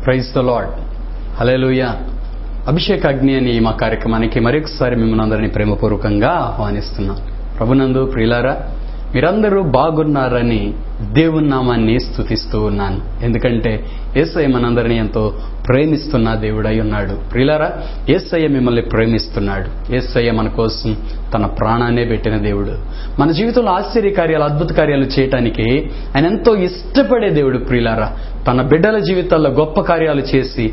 Praise the Lord. Hallelujah. అభిషేకాగ్ని అని మా కార్యక్రమానికి మరొకసారి మిమ్మల్ని అందరినీ ప్రేమపూర్వకంగా ఆహ్వానిస్తున్నాం. ప్రభునందు ప్రియులారా, మీరందరూ బాగున్నారని దేవుని నామాన్ని స్తుతిస్తూ ఉన్నాను. ఎందుకంటే యేసయ్య మనందరినీ ఎంతో ప్రేమిస్తున్న దేవుడై ఉన్నాడు. ప్రియులారా, యేసయ్య మిమ్మల్ని ప్రేమిస్తున్నాడు. యేసయ్య మన కోసం తన ప్రాణాన్నే పెట్టిన దేవుడు. మన జీవితంలో ఆశ్చర్య కార్యాలు, అద్భుత కార్యాలు చేయటానికి ఆయన ఎంతో ఇష్టపడే దేవుడు. ప్రియులారా, తన బిడ్డల జీవితాల్లో గొప్ప కార్యాలు చేసి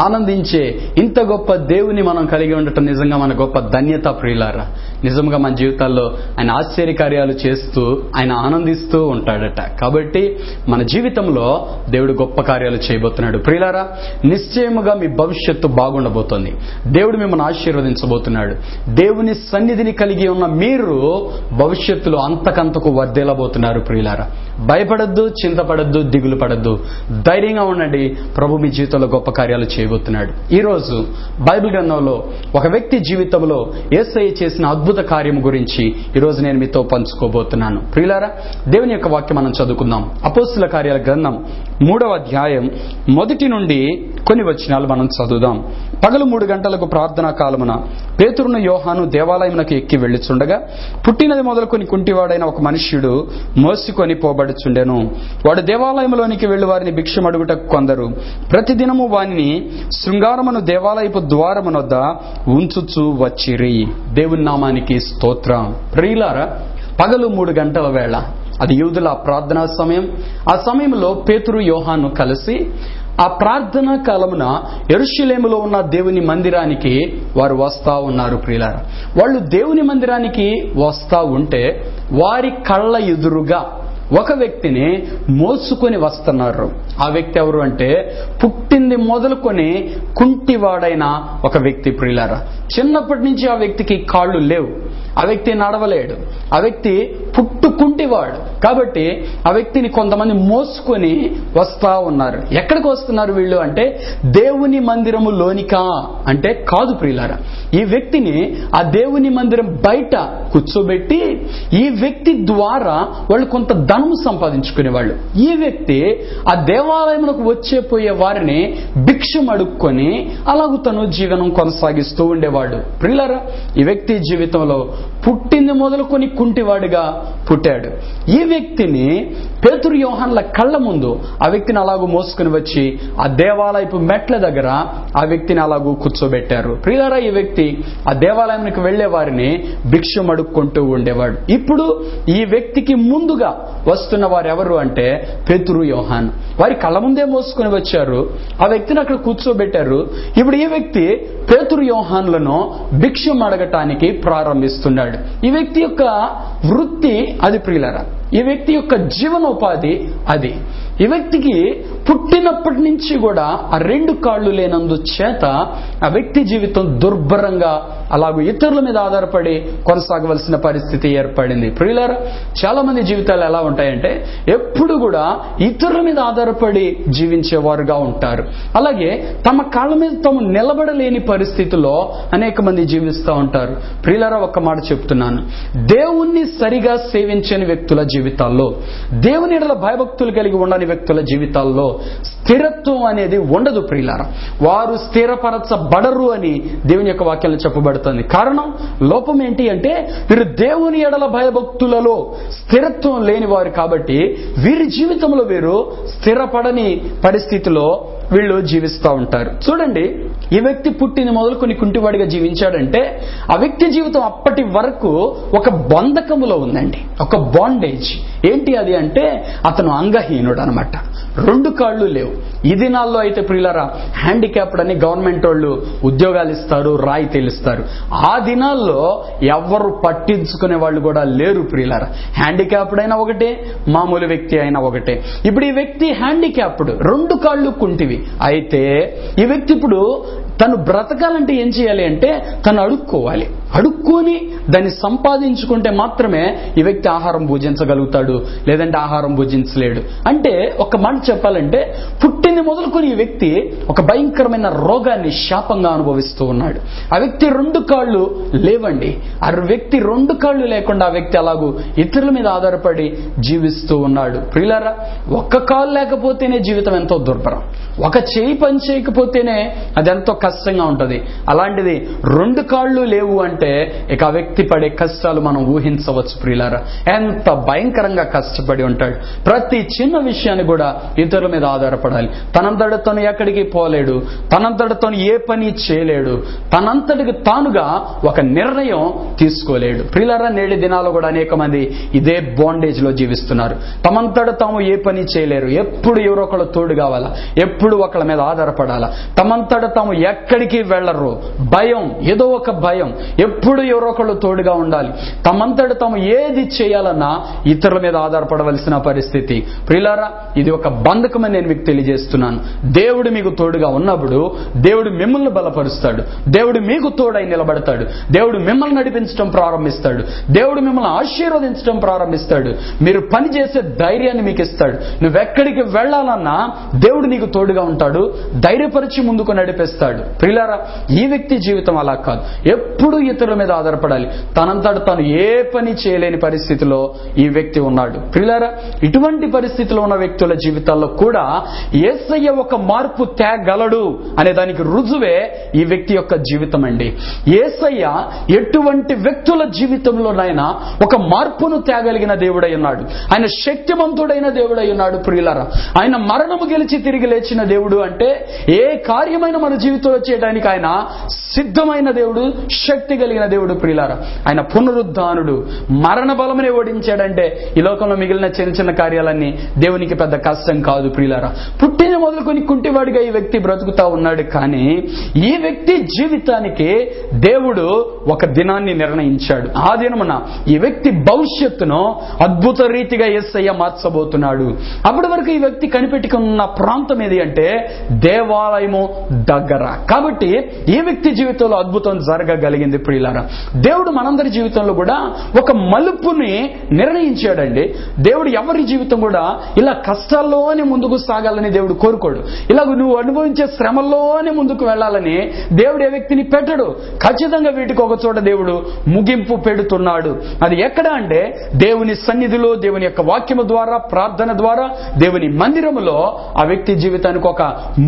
ఆనందించే ఇంత గొప్ప దేవుని మనం కలిగి ఉండటం నిజంగా మన గొప్ప ధన్యత. ప్రియులారా, నిజంగా మన జీవితాల్లో ఆయన ఆశ్చర్య కార్యాలు చేస్తూ ఆయన ఆనందిస్తూ ఉంటాడట. కాబట్టి మన జీవితంలో దేవుడు గొప్ప కార్యాలు చేయబోతున్నాడు. ప్రియులారా, నిశ్చయముగా మీ భవిష్యత్తు బాగుండబోతోంది. దేవుడు మిమ్మల్ని ఆశీర్వదించబోతున్నాడు. దేవుని సన్నిధిని కలిగి ఉన్న మీరు భవిష్యత్తులో అంతకంతకు వర్ధిల్లబోతున్నారు. ప్రియులారా, భయపడద్దు, చింతపడద్దు, దిగులు పడద్దు, ధైర్యంగా ఉండండి. ప్రభు మీ జీవితంలో గొప్ప కార్యాలు చేయబోతున్నాడు. ఈ రోజు బైబిల్ గ్రంథంలో ఒక వ్యక్తి జీవితంలో యేసయ్య చేసిన అద్భుత కార్యం గురించి ఈరోజు నేను మీతో పంచుకోబోతున్నాను. ప్రియులారా, దేవుని యొక్క వాక్యం మనం చదువుకుందాం. అపోస్తుల కార్యాల గ్రంథం 3వ అధ్యాయం 1 నుండి కొన్ని వచనాలు మనం చదువుదాం. పగలు 3 గంటలకు ప్రార్థనా కాలమున పేతురును యోహాను దేవాలయమునకు ఎక్కి వెళ్ళుచుండగా పుట్టినది మొదలుకొని కుంటివాడైన ఒక మనుష్యుడు మోసుకొని పోబడుచుండెను. వాడు దేవాలయంలోనికి వెళ్లి వారిని భిక్షమడుగుటకు కొందరు ప్రతిదినము వానిని శృంగారమును దేవాలయపు ద్వారమునొద్ద ఉంచుచూ వచ్చిరి. దేవుని నామానికి స్తోత్రం. ప్రియులారా, పగలు 3 గంటల వేళ, అది యూదుల ప్రార్థనా సమయం. ఆ సమయంలో పేతురు యోహాను కలిసి ఆ ప్రార్థనా కాలమున యెరూషలేములో ఉన్న దేవుని మందిరానికి వారు వస్తా ఉన్నారు. ప్రియులారా, వాళ్ళు దేవుని మందిరానికి వస్తా ఉంటే వారి కళ్ళ ఎదురుగా ఒక వ్యక్తిని మోసుకొని వస్తున్నారు. ఆ వ్యక్తి ఎవరు అంటే పుట్టింది మొదలుకొని కుంటివాడైన ఒక వ్యక్తి. ప్రియులారా, చిన్నప్పటి నుంచి ఆ వ్యక్తికి కాళ్ళు లేవు, ఆ వ్యక్తి నడవలేడు, ఆ వ్యక్తి పుట్టుకుంటివాడు. కాబట్టి ఆ వ్యక్తిని కొంతమంది మోసుకొని వస్తా ఉన్నారు. ఎక్కడికి వస్తున్నారు వీళ్ళు అంటే దేవుని మందిరము లోనికా అంటే కాదు. ప్రియులారా, ఈ వ్యక్తిని ఆ దేవుని మందిరం బయట కూర్చోబెట్టి ఈ వ్యక్తి ద్వారా వాళ్ళు కొంత ధనము సంపాదించుకునేవాళ్ళు. ఈ వ్యక్తి ఆ దేవాలయమునకు వచ్చే వారిని భిక్షం అడుక్కొని అలాగూ తను జీవనం కొనసాగిస్తూ ఉండేవాడు. ప్రియులారా, ఈ వ్యక్తి జీవితంలో పుట్టింది మొదలుకొని కుంటివాడిగా పుట్టాడు. ఈ వ్యక్తిని పేతురు యోహానుల కళ్ళ ముందు ఆ వ్యక్తిని అలాగూ మోసుకుని వచ్చి ఆ దేవాలయపు మెట్ల దగ్గర ఆ వ్యక్తిని అలాగూ కూర్చోబెట్టారు. ప్రియులారా, ఈ వ్యక్తి ఆ దేవాలయానికి వెళ్లే వారిని భిక్షం అడుక్కుంటూ ఉండేవాడు. ఇప్పుడు ఈ వ్యక్తికి ముందుగా వస్తున్న వారు ఎవరు అంటే పేతురు యోహాను. వారి కళ్ళ ముందే మోసుకుని వచ్చారు, ఆ వ్యక్తిని అక్కడ కూర్చోబెట్టారు. ఇప్పుడు ఈ వ్యక్తి పేతురు యోహానులను భిక్షం అడగటానికి ప్రారంభిస్తున్నాడు. ఈ వ్యక్తి యొక్క వృత్తి అది. ప్రియులారా, ఈ వ్యక్తి యొక్క జీవనోపాధి అది. ఈ వ్యక్తికి పుట్టినప్పటి నుంచి కూడా ఆ 2 కాళ్ళు లేనందు చేత ఆ వ్యక్తి జీవితం దుర్భరంగా అలాగూ ఇతరుల మీద ఆధారపడి కొనసాగవలసిన పరిస్థితి ఏర్పడింది. ప్రియులారా, చాలా మంది జీవితాలు ఎలా ఉంటాయంటే ఎప్పుడు కూడా ఇతరుల మీద ఆధారపడి జీవించేవారుగా ఉంటారు. అలాగే తమ కాళ్ళ మీద తాము నిలబడలేని పరిస్థితుల్లో అనేక మంది జీవిస్తూ ఉంటారు. ప్రియులారా, ఒక్క మాట చెప్తున్నాను, దేవుణ్ణి సరిగా సేవించని వ్యక్తుల జీవితాల్లో, దేవుని ఎడల భయభక్తులు కలిగి ఉండని వ్యక్తుల జీవితాల్లో స్థిరత్వం అనేది ఉండదు. ప్రియులారా, వారు స్థిరపరచబడరు అని దేవుని యొక్క వాక్యాలను చెప్పబడుతుంది. కారణం, లోపం ఏంటి అంటే వీరు దేవుని ఎడల భయభక్తులలో స్థిరత్వం లేని వారు. కాబట్టి వీరి జీవితంలో వీరు స్థిరపడని పరిస్థితిలో వీళ్ళు జీవిస్తూ ఉంటారు. చూడండి, ఈ వ్యక్తి పుట్టిన మొదలుకొని కుంటివాడిగా జీవించాడంటే ఆ వ్యక్తి జీవితం అప్పటి వరకు ఒక బంధకములో ఉందండి, ఒక బాండేజ్. ఏంటి అది అంటే అతను అంగహీనుడు అనమాట, 2 కాళ్ళు లేవు. ఈ దినాల్లో అయితే ప్రియులారా హ్యాండిక్యాప్డ్ అని గవర్నమెంట్ వాళ్ళు ఉద్యోగాలు ఇస్తారు, రాయితీలు ఇస్తారు. ఆ దినాల్లో ఎవరు పట్టించుకునే వాళ్ళు కూడా లేరు ప్రియులారా. హ్యాండిక్యాప్డ్ అయినా ఒకటే, మామూలు వ్యక్తి అయినా ఒకటే. ఇప్పుడు ఈ వ్యక్తి హ్యాండిక్యాప్డ్, 2 కాళ్ళు కుంటివి. అయితే ఈ వ్యక్తి ఇప్పుడు తను బ్రతకాలంటే ఏం చేయాలి అంటే తను అడుక్కోవాలి. అడుక్కొని దాన్ని సంపాదించుకుంటే మాత్రమే ఈ వ్యక్తి ఆహారం భుజించగలుగుతాడు, లేదంటే ఆహారం భుజించలేడు. అంటే ఒక మాట చెప్పాలంటే పుట్టిన మొదలుకొని ఈ వ్యక్తి ఒక భయంకరమైన రోగాన్ని శాపంగా అనుభవిస్తూ ఉన్నాడు. ఆ వ్యక్తి 2 కాళ్ళు లేవండి. ఆ వ్యక్తి 2 కాళ్ళు లేకుండా ఆ వ్యక్తి అలాగూ ఇతరుల మీద ఆధారపడి జీవిస్తూ ఉన్నాడు. ప్రియులారా, 1 కాలు లేకపోతేనే జీవితం ఎంతో దుర్భరం, 1 చేయి పని చేయకపోతేనే అది ఎంతో కష్టంగా ఉంటుంది. అలాంటిది 2 కాళ్ళు లేవు అంటే ఇక ఆ వ్యక్తి పడే కష్టాలు మనం ఊహించవచ్చు ప్రియులారా. ఎంత భయంకరంగా కష్టపడి ఉంటాడు. ప్రతి చిన్న విషయాన్ని కూడా ఇతరుల మీద ఆధారపడాలి. తనంతట తను ఎక్కడికి పోలేడు, తనంతట తను ఏ పని చేయలేడు, తనంతటికి తానుగా ఒక నిర్ణయం తీసుకోలేడు. ప్రియులారా, నేటి దినాల్లో కూడా అనేక మంది ఇదే బాండేజ్ లో జీవిస్తున్నారు. తమంతట తాము ఏ పని చేయలేరు, ఎప్పుడు ఎవరో ఒకళ్ళు తోడు కావాలా, ఎప్పుడు ఒకళ్ళ మీద ఆధారపడాలా, తమంతట తాము ఎక్కడికి వెళ్లరు, భయం, ఏదో ఒక భయం, ఎప్పుడు ఎవరో ఒకళ్ళు తోడుగా ఉండాలి. తమంతట తాము ఏది చేయాలన్నా ఇతరుల మీద ఆధారపడవలసిన పరిస్థితి. ప్రియులారా, ఇది ఒక బంధకమని నేను మీకు తెలియజేస్తున్నాను. దేవుడు మీకు తోడుగా ఉన్నప్పుడు దేవుడు మిమ్మల్ని బలపరుస్తాడు, దేవుడు మీకు తోడై నిలబడతాడు, దేవుడు మిమ్మల్ని నడిపించడం ప్రారంభిస్తాడు, దేవుడు మిమ్మల్ని ఆశీర్వదించడం ప్రారంభిస్తాడు, మీరు పని చేసే ధైర్యాన్ని మీకు ఇస్తాడు. నువ్వెక్కడికి వెళ్లాలన్నా దేవుడు నీకు తోడుగా ఉంటాడు, ధైర్యపరిచి ముందుకు నడిపిస్తాడు. ప్రియులారా, ఈ వ్యక్తి జీవితం అలా కాదు, ఎప్పుడు ఇతరుల మీద ఆధారపడాలి. తనంతట తాను ఏ పని చేయలేని పరిస్థితిలో ఈ వ్యక్తి ఉన్నాడు. ప్రియులారా, ఇటువంటి పరిస్థితిలో ఉన్న వ్యక్తుల జీవితాల్లో కూడా యేసయ్య ఒక మార్పు తేగలడు అనే దానికి రుజువే ఈ వ్యక్తి యొక్క జీవితం అండి. యేసయ్య ఎటువంటి వ్యక్తుల జీవితంలోనైనా ఒక మార్పును తేగలిగిన దేవుడై ఉన్నాడు. ఆయన శక్తిమంతుడైన దేవుడై ఉన్నాడు. ప్రియులారా, ఆయన మరణము గెలిచి తిరిగి లేచిన దేవుడు అంటే ఏ కార్యమైన మన జీవితంలో చేయడానికి ఆయన సిద్ధమైన దేవుడు, శక్తి కలిగిన దేవుడు. ప్రియులారా, ఆయన పునరుద్ధానుడు, మరణ బలమునే ఓడించాడంటే ఈ లోకంలో మిగిలిన చిన్న చిన్న కార్యాలన్నీ దేవునికి పెద్ద కష్టం కాదు. ప్రియులారా, పుట్టిన మొదలుకొని కుంటివాడిగా ఈ వ్యక్తి బ్రతుకుతా ఉన్నాడు. కానీ ఈ వ్యక్తి జీవితానికి దేవుడు ఒక దినాన్ని నిర్ణయించాడు. ఆ దినమున ఈ వ్యక్తి భవిష్యత్తును అద్భుత రీతిగా యేసయ్య మార్చబోతున్నాడు. అప్పటి వరకు ఈ వ్యక్తి కనిపెట్టుకున్న ప్రాంతం ఏది అంటే దేవాలయము దగ్గర. కాబట్టి ఈ వ్యక్తి జీవితంలో అద్భుతం జరగగలిగింది. ప్రియులారా, దేవుడు మనందరి జీవితంలో కూడా ఒక మలుపుని నిర్ణయించాడండి. దేవుడు ఎవరి జీవితం కూడా ఇలా కష్టాల్లోనే ముందుకు సాగాలని దేవుడు కోరుకోడు. ఇలాగ నువ్వు అనుభవించే శ్రమల్లోనే ముందుకు వెళ్లాలని దేవుడు ఏ వ్యక్తిని పెట్టడు. ఖచ్చితంగా వీటికి ఒక చోట దేవుడు ముగింపు పెడుతున్నాడు. అది ఎక్కడ అంటే దేవుని సన్నిధిలో, దేవుని యొక్క వాక్యము ద్వారా, ప్రార్థన ద్వారా, దేవుని మందిరములో ఆ వ్యక్తి జీవితానికి ఒక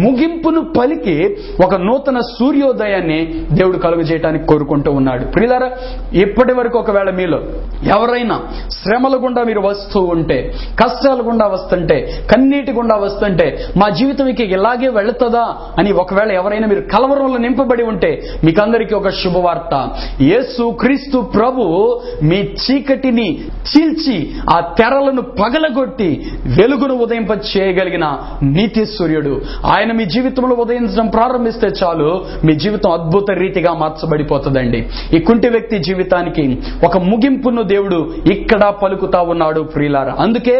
ముగింపును పలికి ఒక నూతన సూర్యోదయాన్ని దేవుడు కలుగజేయడానికి కోరుకుంటూ ఉన్నాడు. ప్రియులారా, ఇప్పటి వరకు ఒకవేళ మీలో ఎవరైనా శ్రమల గుండా మీరు వస్తూ ఉంటే, కష్టాల గుండా వస్తుంటే, కన్నీటి గుండా వస్తుంటే, మా జీవితం ఇలాగే వెళుతుందా అని ఒకవేళ ఎవరైనా మీరు కలవరంలో నింపబడి ఉంటే మీకందరికీ ఒక శుభవార్త. యేసు క్రీస్తు ప్రభు మీ చీకటిని చీల్చి ఆ తెరలను పగలగొట్టి వెలుగును ఉదయింప చేయగలిగిన నీతి సూర్యుడు. ఆయన మీ జీవితంలో ఉదయించడం ప్రారంభిస్తే చాలు, మీ జీవితం అద్భుత రీతిగా మార్చబడిపోతుందండి. ఈ కుంటి వ్యక్తి జీవితానికి ఒక ముగింపును దేవుడు ఇక్కడ పలుకుతా ఉన్నాడు. ప్రియులారా, అందుకే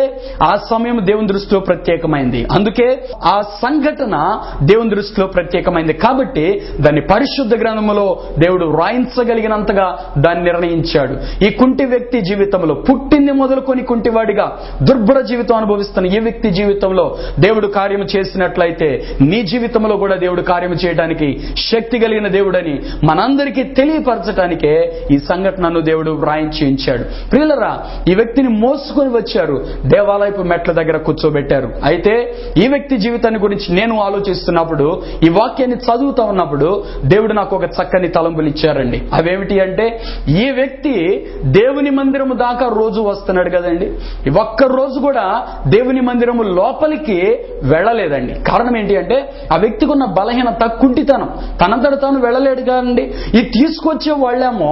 ఆ సమయం దేవుని దృష్టిలో ప్రత్యేకమైంది, అందుకే ఆ సంఘటన దేవుని దృష్టిలో ప్రత్యేకమైంది. కాబట్టి దాన్ని పరిశుద్ధ గ్రంథములో దేవుడు వ్రాయించగలిగినంతగా దాన్ని నిర్ణయించాడు. ఈ కుంటి వ్యక్తి జీవితంలో, పుట్టింది మొదలుకొని కుంటివాడిగా దుర్భర జీవితం అనుభవిస్తున్న ఈ వ్యక్తి జీవితంలో దేవుడు కార్యము చేసినట్లయితే నీ జీవితంలో కూడా దేవుడు కార్యము చేయడానికి శక్తి కలిగిన దేవుడని మనందరికీ తెలియపరచాలి. తెలియపరచడానికే ఈ సంఘటనను దేవుడు వ్రాయించి ఉంచాడు. ప్రియులరా, ఈ వ్యక్తిని మోసుకొని వచ్చారు, దేవాలయపు మెట్ల దగ్గర కూర్చోబెట్టారు. అయితే ఈ వ్యక్తి జీవితాన్ని గురించి నేను ఆలోచిస్తున్నప్పుడు, ఈ వాక్యాన్ని చదువుతా ఉన్నప్పుడు దేవుడు నాకు ఒక చక్కని తలంపులు ఇచ్చారండి. అవేమిటి అంటే, ఈ వ్యక్తి దేవుని మందిరము దాకా రోజు వస్తున్నాడు కదండి, ఒక్క రోజు కూడా దేవుని మందిరము లోపలికి వెళ్ళలేదండి. కారణం ఏంటి అంటే, ఆ వ్యక్తికి ఉన్న బలహీనత, కుంటితనం, తనంతట తాను వెళ్ళలేడు కదండి. ఈ తీసుకొచ్చే వాళ్ళేమో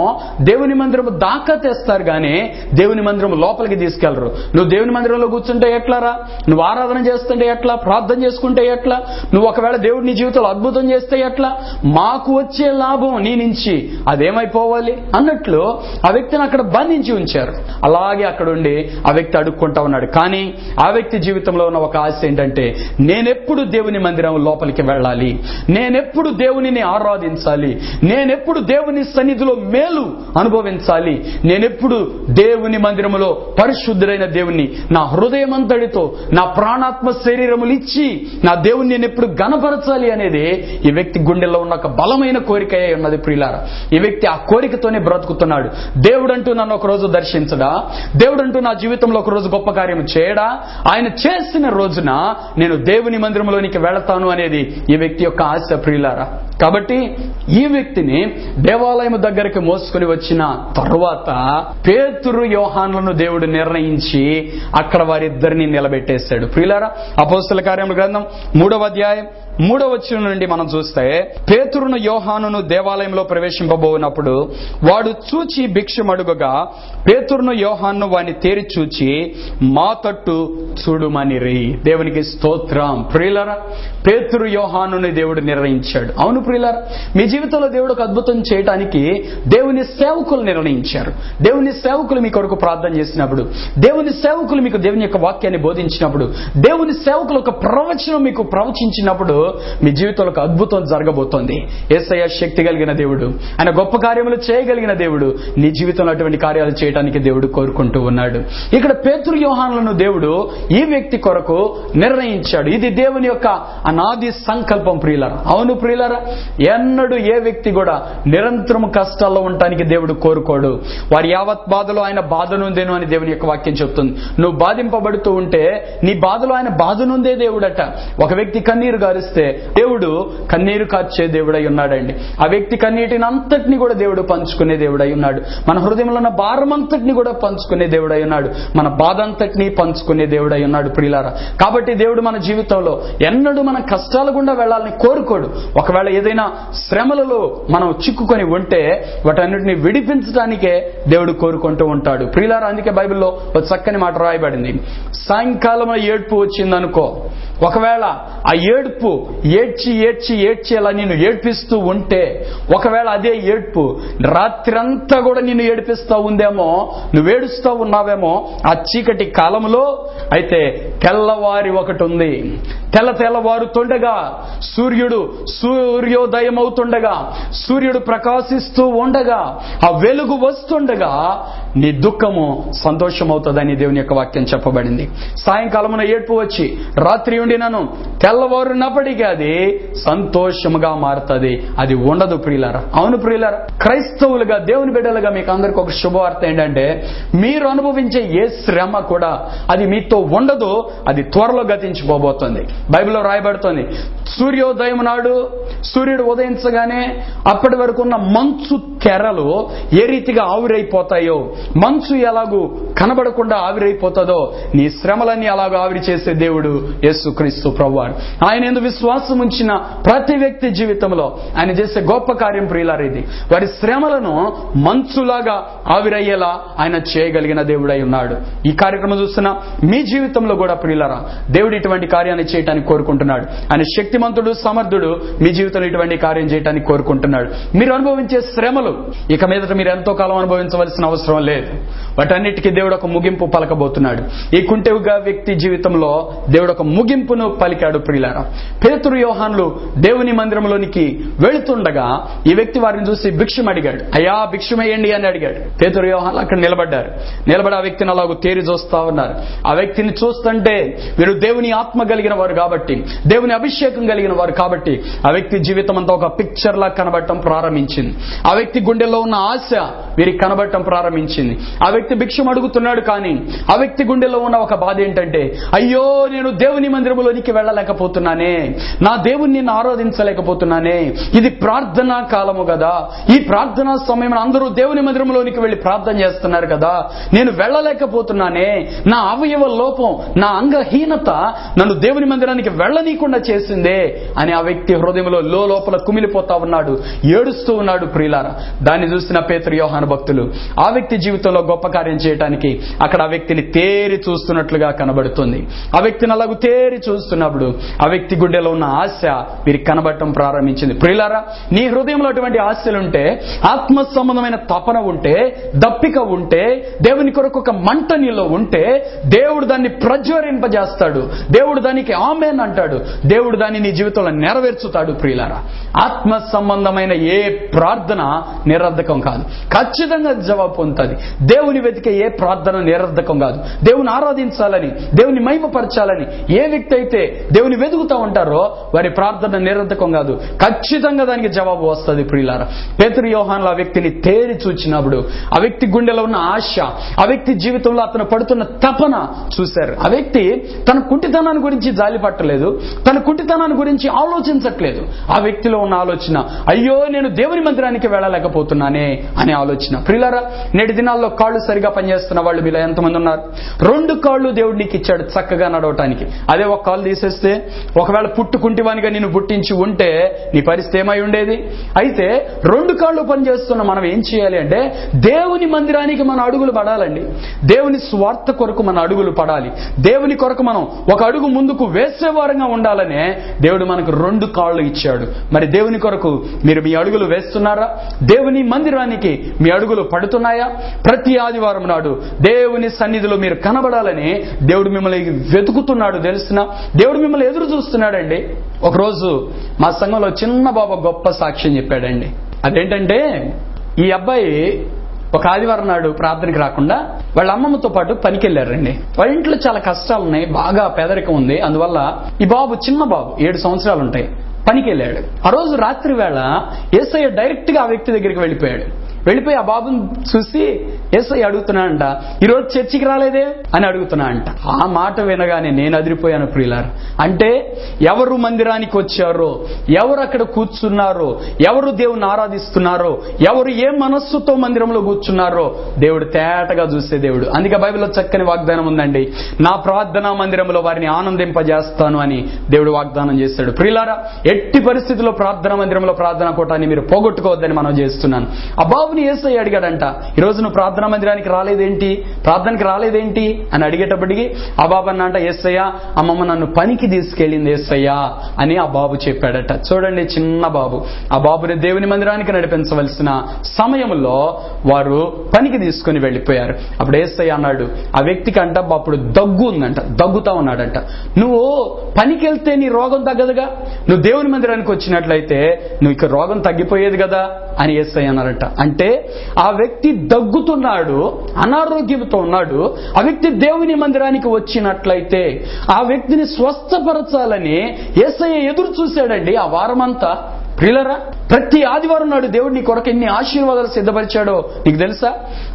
దేవుని మందిరము దాకా తెస్తారు కానీ దేవుని మందిరము లోపలికి తీసుకెళ్లరు. నువ్వు దేవుని మందిరంలో కూర్చుంటే ఎట్లారా, నువ్వు ఆరాధన చేస్తుంటే ఎట్లా, ప్రార్థన చేసుకుంటే ఎట్లా, నువ్వు ఒకవేళ దేవుడి నీ జీవితంలో అద్భుతం చేస్తే ఎట్లా, మాకు వచ్చే లాభం నీ నుంచి అదేమైపోవాలి అన్నట్లు ఆ వ్యక్తిని అక్కడ బంధించి ఉంచారు. అలాగే అక్కడ ఉండి ఆ వ్యక్తి అడుక్కుంటా ఉన్నాడు. కానీ ఆ వ్యక్తి జీవితంలో ఉన్న ఒక ఆశ ఏంటంటే, నేనెప్పుడు దేవుని మందిరం లోపలికి వెళ్ళాలి, నేనెప్పుడు దేవునిని ఆరాధించాలి, నేనెప్పుడు దేవుని సన్నిధిలో మేలు అనుభవించాలి, నేనెప్పుడు దేవుని మందిరములో పరిశుద్ధుడైన దేవుణ్ణి నా హృదయమంతటితో, నా ప్రాణాత్మ శరీరములు ఇచ్చి నా దేవుణ్ణి నేను ఎప్పుడు గణపరచాలి అనేది ఈ వ్యక్తి గుండెల్లో ఉన్న ఒక బలమైన కోరిక ఉన్నది. ప్రియులారా, ఈ వ్యక్తి ఆ కోరికతోనే బ్రతుకుతున్నాడు. దేవుడంటూ నన్ను ఒక రోజు దర్శించడా, దేవుడంటూ నా జీవితంలో ఒక రోజు గొప్ప కార్యం చేయడా, ఆయన చేసిన రోజున నేను దేవుని మందిరంలోనికి వెళతాను అనేది ఈ వ్యక్తి యొక్క ఆశ. ప్రియులారా, కాబట్టి ఈ వ్యక్తిని దేవాలయం దగ్గరికి మోసుకుని వచ్చిన తరువాత పేతురు యోహానులను దేవుడు నిర్ణయించి అక్కడ వారిద్దరిని నిలబెట్టేశాడు. ప్రియులారా, అపోస్తల కార్యముల గ్రంథం 3వ అధ్యాయం 3వ వచనం నుండి మనం చూస్తే, పేతురును యోహానును దేవాలయంలో ప్రవేశింపబోనప్పుడు వాడు చూచి భిక్షమడుగగా పేతురును యోహాను వాని తేరి చూచి మా తట్టు చూడుమనిరి. దేవునికి స్తోత్రం. ప్రియులారా, పేతురు యోహానుని దేవుడు నిర్ణయించాడు. అవును ప్రియులారా, మీ జీవితంలో దేవుడు ఒక అద్భుతం చేయడానికి దేవుని సేవకులు నిర్ణయించారు. దేవుని సేవకులు మీ కొరకు ప్రార్థన చేసినప్పుడు, దేవుని సేవకులు మీకు దేవుని యొక్క వాక్యాన్ని బోధించినప్పుడు, దేవుని సేవకులు ఒక ప్రవచనం మీకు ప్రవచించినప్పుడు మీ జీవితంలో ఒక అద్భుతం జరగబోతోంది. యేసయ్య శక్తి కలిగిన దేవుడు, ఆయన గొప్ప కార్యములు చేయగలిగిన దేవుడు. నీ జీవితంలో అటువంటి కార్యాలు చేయడానికి దేవుడు కోరుకుంటూ ఉన్నాడు. ఇక్కడ పేతురు యోహానులను దేవుడు ఈ వ్యక్తి కొరకు నిర్ణయించాడు. ఇది దేవుని యొక్క అనాది సంకల్పం. ప్రియులారా, అవును ప్రియులారా, ఎన్నడూ ఏ వ్యక్తి కూడా నిరంతరం కష్టాల్లో ఉండటానికి దేవుడు కోరుకోడు. వారి యావత్ బాధలో ఆయన బాధనుందేను అని దేవుని యొక్క వాక్యం చెప్తుంది. నువ్వు బాధింపబడుతూ ఉంటే నీ బాధలో ఆయన బాధనుందే దేవుడట. ఒక వ్యక్తి కన్నీరు గారిస్తే దేవుడు కన్నీరు కార్చే దేవుడై ఉన్నాడండి. ఆ వ్యక్తి కన్నీటిని అంతటిని కూడా దేవుడు పంచుకునే దేవుడై ఉన్నాడు. మన హృదయంలో ఉన్న భారం అంతటిని కూడా పంచుకునే దేవుడై ఉన్నాడు. మన బాధ అంతటిని పంచుకునే దేవుడై ఉన్నాడు. ప్రియులారా, కాబట్టి దేవుడు మన జీవితంలో ఎన్నడూ మన కష్టాల గుండా వెళ్లాలని కోరుకోడు. ఒకవేళ ఏదైనా శ్రమలలో మనం చిక్కుకొని ఉంటే వాటన్నిటిని విడిపించడానికే దేవుడు కోరుకుంటూ ఉంటాడు. ప్రియులారా, అందుకే బైబిల్లో ఒక చక్కని మాట రాయబడింది. సాయంకాలం ఏడ్పు వచ్చిందనుకో, ఒకవేళ ఆ ఏడ్పు ఏడ్చి ఏడ్చి ఏడ్చి అలా నిన్ను ఏడ్పిస్తూ ఉంటే, ఒకవేళ అదే ఏడ్పు రాత్రంతా కూడా నిన్ను ఏడిపిస్తూ ఉందేమో, నువ్వు ఏడుస్తూ ఉన్నావేమో ఆ చీకటి కాలంలో, అయితే తెల్లవారి ఒకటి ఉంది. తెల్లవారుతుండగా, సూర్యోదయం అవుతుండగా, సూర్యుడు ప్రకాశిస్తూ ఉండగా, ఆ వెలుగు వస్తుండగా నీ దుఃఖము సంతోషం అవుతుందని దేవుని యొక్క వాక్యం చెప్పబడింది. సాయంకాలమున ఏడ్పు వచ్చి రాత్రి ఉండినను తెల్లవారునప్పటికీ అది సంతోషముగా మారుతుంది. అది ఉండదు ప్రియులారా. అవును ప్రియులారా, క్రైస్తవులుగా దేవుని బిడ్డలుగా మీకు అందరికి ఒక శుభవార్త ఏంటంటే, మీరు అనుభవించే ఏ శ్రమ కూడా అది మీతో ఉండదు. అది త్వరలో గతించిపోబోతుంది. బైబిల్లో రాయబడుతోంది, సూర్యోదయం నాడు సూర్యుడు ఉదయించగానే అప్పటి వరకు ఉన్న మంచు తెరలు ఏ రీతిగా ఆవిరైపోతాయో, మంచు ఎలాగూ కనబడకుండా ఆవిరైపోతుందో, నీ శ్రమలన్నీ అలాగూ ఆవిరి చేసే దేవుడు యేసుక్రీస్తు ప్రభువారు. ఆయన యందు విశ్వాసం ఉంచిన ప్రతి వ్యక్తి జీవితంలో ఆయన చేసే గొప్ప కార్యం ప్రియులారా ఇది. వారి శ్రమలను మంచులాగా ఆవిరయ్యేలా ఆయన చేయగలిగిన దేవుడై ఉన్నాడు. ఈ కార్యక్రమం చూస్తున్న మీ జీవితంలో కూడా ప్రియులారా, దేవుడు ఇటువంటి కార్యాన్ని చేయడానికి కోరుకుంటున్నాడు. ఆయన శక్తిమంతుడు, సమర్థుడు. మీ జీవితంలో ఇటువంటి కార్యం చేయడానికి కోరుకుంటున్నాడు. మీరు అనుభవించే శ్రమలు ఇక మీదట మీరు ఎంతో కాలం అనుభవించవలసిన అవసరం లేదు. వాటన్నిటికీ దేవుడు ఒక ముగింపు పలకబోతున్నాడు. ఈ కుంటెవుగా వ్యక్తి జీవితంలో దేవుడు ఒక ముగింపును పలికాడు ప్రియులారా. పేతురు యోహానులు దేవుని మందిరంలోనికి వెళుతుండగా ఈ వ్యక్తి వారిని చూసి భిక్షం అడిగాడు. అయ్యా భిక్షమేయండి అని అడిగాడు. పేతురు యోహానులు అక్కడ నిలబడ్డారు. నిలబడి ఆ వ్యక్తిని అలాగూ తేరి చూస్తా ఉన్నారు. ఆ వ్యక్తిని చూస్తుంటే వీరు దేవుని ఆత్మ కలిగిన వారు కాబట్టి, దేవుని అభిషేకం కలిగిన వారు కాబట్టి ఆ వ్యక్తి వ్యక్తి జీవితం అంతా ఒక పిక్చర్ లా కనబడటం ప్రారంభించింది. ఆ వ్యక్తి గుండెల్లో ఉన్న ఆశ వీరికి కనబడటం ప్రారంభించింది. ఆ వ్యక్తి భిక్షం అడుగుతున్నాడు, కానీ ఆ వ్యక్తి గుండెల్లో ఉన్న ఒక బాధ ఏంటంటే, అయ్యో నేను దేవుని మందిరంలోనికి వెళ్ళలేకపోతున్నానే, నా దేవుణ్ణి నేను ఆరాధించలేకపోతున్నానే, ఇది ప్రార్థనా కాలము కదా, ఈ ప్రార్థనా సమయం అందరూ దేవుని మందిరంలోనికి వెళ్లి ప్రార్థన చేస్తున్నారు కదా, నేను వెళ్ళలేకపోతున్నానే, నా అవయవ లోపం, నా అంగహీనత నన్ను దేవుని మందిరానికి వెళ్ళనీయకుండా చేసిందే అని ఆ వ్యక్తి హృదయంలో లోపల కుమిలిపోతా ఉన్నాడు, ఏడుస్తూ ఉన్నాడు. ప్రియులారా, దాన్ని చూసిన పేతురు యోహాను భక్తులు ఆ వ్యక్తి జీవితంలో గొప్ప కార్యం చేయడానికి అక్కడ ఆ వ్యక్తిని తేరి చూస్తున్నట్లుగా కనబడుతుంది. ఆ వ్యక్తిని అలాగూ తేరి చూస్తున్నప్పుడు ఆ వ్యక్తి గుండెలో ఉన్న ఆశ వీరికి కనబడటం ప్రారంభించింది. ప్రియులారా, నీ హృదయంలో అటువంటి ఆశలుంటే, ఆత్మ సంబంధమైన తపన ఉంటే, దప్పిక ఉంటే, దేవుని కొరకు ఒక మంట నీలో ఉంటే, దేవుడు దాన్ని ప్రజ్వరింపజేస్తాడు. దేవుడు దానికి ఆమేన్ అంటాడు. దేవుడు దాన్ని నీ జీవితంలో నెరవేర్చుతాడు. ప్రియులారా, ఆత్మ సంబంధమైన ఏ ప్రార్థన నిరర్ధకం కాదు, ఖచ్చితంగా జవాబు పొందుతుంది. దేవుని వెతికే ఏ ప్రార్థన నిరర్ధకం కాదు. దేవుని ఆరాధించాలని, దేవుని మహిమపరచాలని ఏ వ్యక్తి అయితే దేవుని వెతుకుతా ఉంటారో వారి ప్రార్థన నిరర్ధకం కాదు, ఖచ్చితంగా దానికి జవాబు వస్తుంది. ప్రియులారా, పేతురు యోహానులు ఆ వ్యక్తిని తేరి చూచినప్పుడు ఆ వ్యక్తి గుండెలో ఉన్న ఆశ, ఆ వ్యక్తి జీవితంలో అతను పడుతున్న తపన చూశారు. ఆ వ్యక్తి తన కుంటితనాన్ని గురించి జాలి పట్టలేదు, తన కుంటితనాన్ని గురించి ఆలోచించట్లేదు. ఆ వ్యక్తిలో ఉన్న ఆలోచన, అయ్యో నేను దేవుని మందిరానికి వెళ్ళలేకపోతున్నానే అనే ఆలోచన. ప్రియులారా, నేటి దినాల్లో కాళ్ళు సరిగా పనిచేస్తున్న వాళ్ళు మీలో ఎంతమంది ఉన్నారు? 2 కాళ్ళు దేవుడు నీకు ఇచ్చాడు చక్కగా నడవటానికి. అదే ఒక కాళ్ళు తీసేస్తే, ఒకవేళ పుట్టుకుంటివానిగా నిన్ను పుట్టించి ఉంటే నీ పరిస్థితి ఏమై ఉండేది? అయితే 2 కాళ్ళు పనిచేస్తున్న మనం ఏం చేయాలి అంటే, దేవుని మందిరానికి మన అడుగులు పడాలండి. దేవుని స్వార్థ కొరకు మన అడుగులు పడాలి. దేవుని కొరకు మనం ఒక అడుగు ముందుకు వేసేవారంగా ఉండాలనే దేవుడు మనకు 2 కాళ్ళు ఇచ్చాడు. మరి దేవుని కొరకు మీరు మీ అడుగులు వేస్తున్నారా? దేవుని మందిరానికి మీ అడుగులు పడుతున్నాయా? ప్రతి ఆదివారం నాడు దేవుని సన్నిధిలో మీరు కనబడాలని దేవుడు మిమ్మల్ని వెతుకుతున్నాడు. తెలుసునా, దేవుడు మిమ్మల్ని ఎదురు చూస్తున్నాడండి. ఒకరోజు మా సంఘంలో చిన్న బాబా గొప్ప సాక్ష్యం చెప్పాడండి. అదేంటంటే, ఈ అబ్బాయి ఒక ఆదివారం నాడు ప్రార్థనకి రాకుండా వాళ్ళ అమ్మమ్మతో పాటు పనికి వెళ్ళారండి. వాళ్ళ ఇంట్లో చాలా కష్టాలు ఉన్నాయి, బాగా పేదరికం ఉంది. అందువల్ల ఈ బాబు, చిన్న బాబు 7 సంవత్సరాలు ఉంటాయి, పనికి వెళ్ళాడు. ఆ రోజు రాత్రి వేళ యేసయ్య డైరెక్ట్ గా ఆ వ్యక్తి దగ్గరికి వెళ్ళిపోయి ఆ బాబుని చూసి యేసయ్య అడుగుతున్నాడంట, ఈరోజు చర్చికి రాలేదే అని అడుగుతున్నాడంట. ఆ మాట వినగానే నేను అదిరిపోయాను. ప్రియులారా, అంటే ఎవరు మందిరానికి వచ్చారో, ఎవరు అక్కడ కూర్చున్నారో, ఎవరు దేవుని ఆరాధిస్తున్నారో, ఎవరు ఏ మనస్సుతో మందిరంలో కూర్చున్నారో దేవుడు తేటగా చూసే దేవుడు. అందుకే బైబిల్లో చక్కని వాగ్దానం ఉందండి, నా ప్రార్థనా మందిరంలో వారిని ఆనందింపజేస్తాను అని దేవుడు వాగ్దానం చేశాడు. ప్రియులారా, ఎట్టి పరిస్థితుల్లో ప్రార్థనా మందిరంలో ప్రార్థనా కూటాన్ని మీరు పోగొట్టుకోవద్దని మనం చేస్తున్నాను. ఆ బాబుని యేసయ్య అడిగాడంట, ఈరోజు నువ్వు ప్రార్థనా మందిరానికి రాలేదేంటి, ప్రార్థనకి రాలేదేంటి అని అడిగేటప్పటికి ఆ బాబు అన్నంట, యేసయ్య అమ్మమ్మ నన్ను పనికి తీసుకెళ్ళింది యేసయ్య అని ఆ బాబు చెప్పాడట. చూడండి, చిన్న బాబు. ఆ బాబుని దేవుని మందిరానికి నడిపించవలసిన సమయంలో వారు పనికి తీసుకుని వెళ్ళిపోయారు. అప్పుడు యేసయ్య అన్నాడు, ఆ వ్యక్తికి అంట అప్పుడు దగ్గు ఉందంట, దగ్గుతా ఉన్నాడంట. నువ్వు పనికి వెళ్తే నీ రోగం తగ్గదుగా, నువ్వు దేవుని మందిరానికి వచ్చినట్లయితే నువ్వు ఇక రోగం తగ్గిపోయేది కదా అని యేసయ్య అన్నారట. అంటే ఆ వ్యక్తి దగ్గుతున్నాడు, అనారోగ్యంతో ఉన్నాడు. ఆ వ్యక్తి దేవుని మందిరానికి వచ్చినట్లయితే ఆ వ్యక్తిని స్వస్థపరచాలని యేసయ్య ఎదురు చూశాడండి ఆ వారమంతా. ప్రియులరా, ప్రతి ఆదివారం నాడు దేవుడు నీ కొరకు ఎన్ని ఆశీర్వాదాలు సిద్ధపరిచాడో నీకు తెలుసా?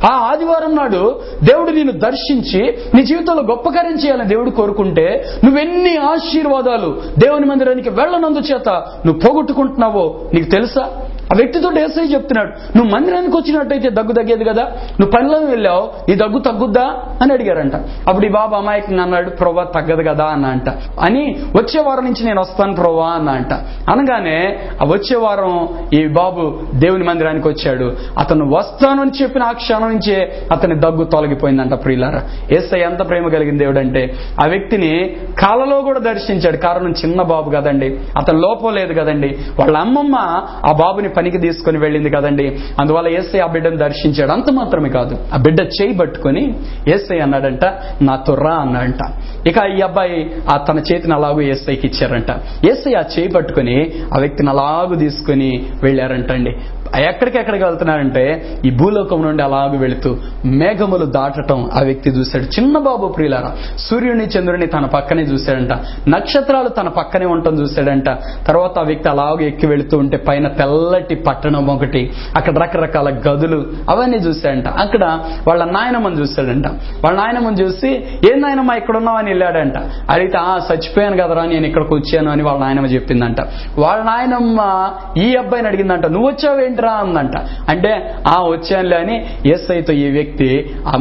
ఆ ఆదివారం నాడు దేవుడు నిన్ను దర్శించి నీ జీవితంలో గొప్ప కార్యం చేయాలని దేవుడు కోరుకుంటే నువ్వెన్ని ఆశీర్వాదాలు దేవుని మందిరానికి వెళ్ళనందు చేత నువ్వు పోగొట్టుకుంటున్నావో నీకు తెలుసా? ఆ వ్యక్తితో యేసయ్య చెప్తున్నాడు, నువ్వు మందిరానికి వచ్చినట్టయితే దగ్గు తగ్గేది కదా, నువ్వు పనిలో వెళ్ళావు, నీ దగ్గు తగ్గుద్దా అని అడిగారంట. అప్పుడు ఈ బాబు అమాయకంగా అన్నాడు, ప్రభా తగ్గదు కదా అన్నంట. అని వచ్చే వారం నుంచి నేను వస్తాను ప్రభా అన్నంట. అనగానే ఆ వచ్చే వారం ఈ బాబు దేవుని మందిరానికి వచ్చాడు. అతను వస్తాను అని చెప్పిన ఆ క్షణం నుంచే అతని దగ్గు తొలగిపోయిందంట. ప్రియులారా, యేసయ్య ఎంత ప్రేమ కలిగిన దేవుడు అంటే ఆ వ్యక్తిని కాలలో కూడా దర్శించాడు. కారణం చిన్న బాబు కదండి, అతను లోపం లేదు కదండి, వాళ్ళ అమ్మమ్మ ఆ బాబుని పనికి తీసుకుని వెళ్ళింది కదండి. అందువల్ల యేసయ్య ఆ బిడ్డను దర్శించాడు. అంత మాత్రమే కాదు, ఆ బిడ్డ చేయి పట్టుకుని యేసయ్య అన్నాడంట, నాతో రా అన్నాడంట. ఇక ఈ అబ్బాయి తన చేతిని అలాగూ యేసయ్యకి ఇచ్చారంట. యేసయ్య ఆ చేయి పట్టుకుని ఆ వ్యక్తిని అలాగూ తీసుకుని వెళ్ళారంటండి. ఎక్కడికి వెళ్తున్నాడంటే ఈ భూలోకం నుండి అలాగ వెళుతూ మేఘములు దాటటం ఆ వ్యక్తి చూశాడు. చిన్న బాబు ప్రియులారా, సూర్యుని చంద్రుని తన పక్కనే చూశాడంట, నక్షత్రాలు తన పక్కనే ఉండటం చూశాడంట. తర్వాత ఆ వ్యక్తి అలాగే ఎక్కి వెళుతూ ఉంటే పైన తెల్లటి పట్టణం ఒకటి, అక్కడ రకరకాల గదులు అవన్నీ చూశాడంట. అక్కడ వాళ్ళ నాయనమ్మని చూశాడంట. వాళ్ళ నాయనమ్మని చూసి, ఏ నాయనమ్మ ఇక్కడ ఉన్నావు అని వెళ్ళాడంట. అడిగితే చచ్చిపోయాను కదరా నేను ఇక్కడికి వచ్చాను అని వాళ్ళ నాయనమ్మ చెప్పిందంట. వాళ్ళ నాయనమ్మ ఈ అబ్బాయిని అడిగిందంట, నువ్వు వచ్చావేంట్రా అందంట. అంటే వచ్చానులే అని యేసయ్యతో ఈ వ్యక్తి